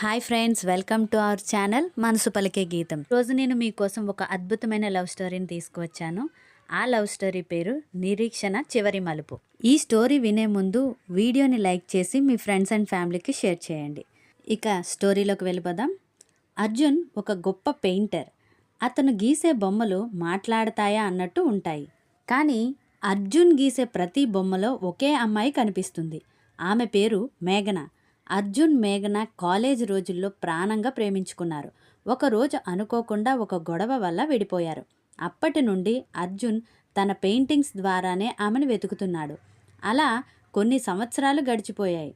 Hi friends, welcome to our channel మనసు పలికే గీతం. రోజు నేను మీకోసం ఒక అద్భుతమైన లవ్ స్టోరీని తీసుకువచ్చాను. ఆ లవ్ స్టోరీ పేరు నిరీక్షణ చివరి మలుపు. ఈ స్టోరీ వినే ముందు వీడియోని లైక్ చేసి మీ ఫ్రెండ్స్ అండ్ ఫ్యామిలీకి షేర్ చేయండి. ఇక స్టోరీలోకి వెళ్ళిపోదాం. అర్జున్ ఒక గొప్ప పెయింటర్. అతను గీసే బొమ్మలు మాట్లాడతాయా అన్నట్టు ఉంటాయి. కానీ అర్జున్ గీసే ప్రతి బొమ్మలో ఒకే అమ్మాయి కనిపిస్తుంది. ఆమె పేరు మేఘన. అర్జున్, మేఘన కాలేజ్ రోజుల్లో ప్రాణంగా ప్రేమించుకున్నారు. ఒకరోజు అనుకోకుండా ఒక గొడవ వల్ల విడిపోయారు. అప్పటి నుండి అర్జున్ తన పెయింటింగ్స్ ద్వారానే ఆమెను వెతుకుతున్నాడు. అలా కొన్ని సంవత్సరాలు గడిచిపోయాయి.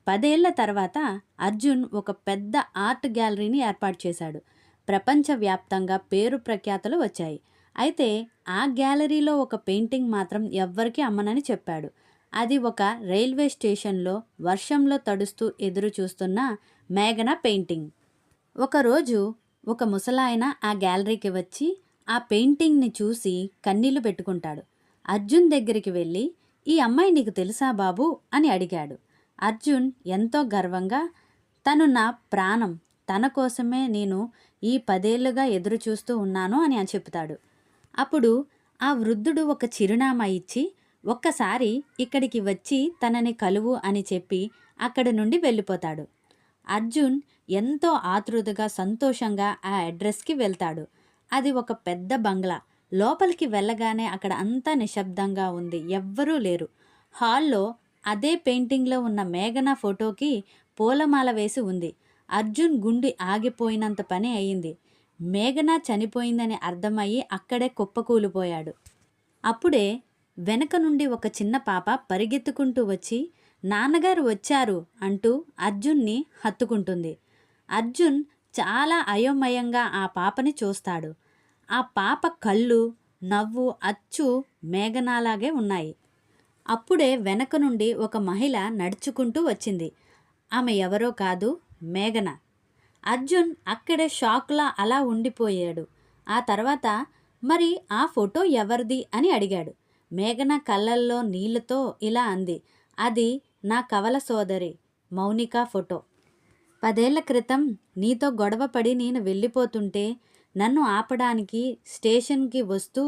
10 ఏళ్ల తర్వాత అర్జున్ ఒక పెద్ద ఆర్ట్ గ్యాలరీని ఏర్పాటు చేశాడు. ప్రపంచవ్యాప్తంగా పేరు ప్రఖ్యాతలు వచ్చాయి. అయితే ఆ గ్యాలరీలో ఒక పెయింటింగ్ మాత్రం ఎవ్వరికీ అమ్మనని చెప్పాడు. అది ఒక రైల్వే స్టేషన్లో వర్షంలో తడుస్తూ ఎదురు చూస్తున్న మేఘన పెయింటింగ్. ఒకరోజు ఒక ముసలాయన ఆ గ్యాలరీకి వచ్చి ఆ పెయింటింగ్ని చూసి కన్నీళ్లు పెట్టుకుంటాడు. అర్జున్ దగ్గరికి వెళ్ళి, "ఈ అమ్మాయి నీకు తెలుసా బాబు?" అని అడిగాడు. అర్జున్ ఎంతో గర్వంగా, "తను నా ప్రాణం, తన కోసమే నేను ఈ 10 ఏళ్లుగా ఎదురు చూస్తూ ఉన్నాను" అని చెప్తాడు. అప్పుడు ఆ వృద్ధుడు ఒక చిరునామా ఇచ్చి, "ఒక్కసారి ఇక్కడికి వచ్చి తనని కలువు" అని చెప్పి అక్కడి నుండి వెళ్ళిపోతాడు. అర్జున్ ఎంతో ఆతృతగా, సంతోషంగా ఆ అడ్రస్కి వెళ్తాడు. అది ఒక పెద్ద బంగ్లా. లోపలికి వెళ్ళగానే అక్కడ అంతా నిశ్శబ్దంగా ఉంది. ఎవ్వరూ లేరు. హాల్లో అదే పెయింటింగ్లో ఉన్న మేఘన ఫోటోకి పూలమాల వేసి ఉంది. అర్జున్ గుండె ఆగిపోయినంత పని అయింది. మేఘన చనిపోయిందని అర్థమయ్యి అక్కడే కుప్పకూలిపోయాడు. అప్పుడే వెనక నుండి ఒక చిన్న పాప పరిగెత్తుకుంటూ వచ్చి, "నాన్నగారు వచ్చారు" అంటూ అర్జున్ని హత్తుకుంటుంది. అర్జున్ చాలా అయోమయంగా ఆ పాపని చూస్తాడు. ఆ పాప కళ్ళు, నవ్వు అచ్చు మేఘనాలాగే ఉన్నాయి. అప్పుడే వెనక నుండి ఒక మహిళ నడుచుకుంటూ వచ్చింది. ఆమె ఎవరో కాదు, మేఘన. అర్జున్ అక్కడే షాక్లా అలా ఉండిపోయాడు. ఆ తర్వాత, "మరి ఆ ఫోటో ఎవరిది?" అని అడిగాడు. మేఘన కళ్ళల్లో నీళ్లతో ఇలా అంది, "అది నా కవల సోదరి మౌనిక ఫోటో. 10 ఏళ్ల క్రితం నీతో గొడవపడి నేను వెళ్ళిపోతుంటే నన్ను ఆపడానికి స్టేషన్కి వస్తూ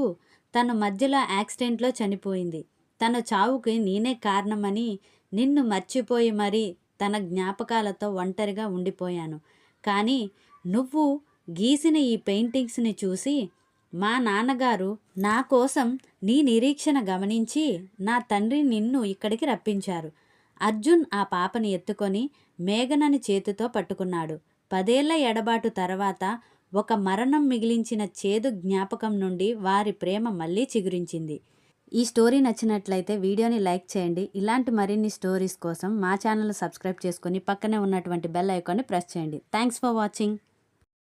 తను మధ్యలో యాక్సిడెంట్లో చనిపోయింది. తన చావుకి నేనే కారణమని నిన్ను మర్చిపోయి మరీ తన జ్ఞాపకాలతో ఒంటరిగా ఉండిపోయాను. కానీ నువ్వు గీసిన ఈ పెయింటింగ్స్ని చూసి మా నాన్నగారు నా కోసం నీ నిరీక్షణ గమనించి నా తండ్రి నిన్ను ఇక్కడికి రప్పించారు." అర్జున్ ఆ పాపని ఎత్తుకొని మేఘనని చేతితో పట్టుకున్నాడు. 10 ఏళ్ల ఎడబాటు తర్వాత ఒక మరణం మిగిలించిన చేదు జ్ఞాపకం నుండి వారి ప్రేమ మళ్ళీ చిగురించింది. ఈ స్టోరీ నచ్చినట్లయితే వీడియోని లైక్ చేయండి. ఇలాంటి మరిన్ని స్టోరీస్ కోసం మా ఛానల్ సబ్స్క్రైబ్ చేసుకొని పక్కనే ఉన్నటువంటి బెల్ ఐకాన్ని ప్రెస్ చేయండి. Thanks for watching.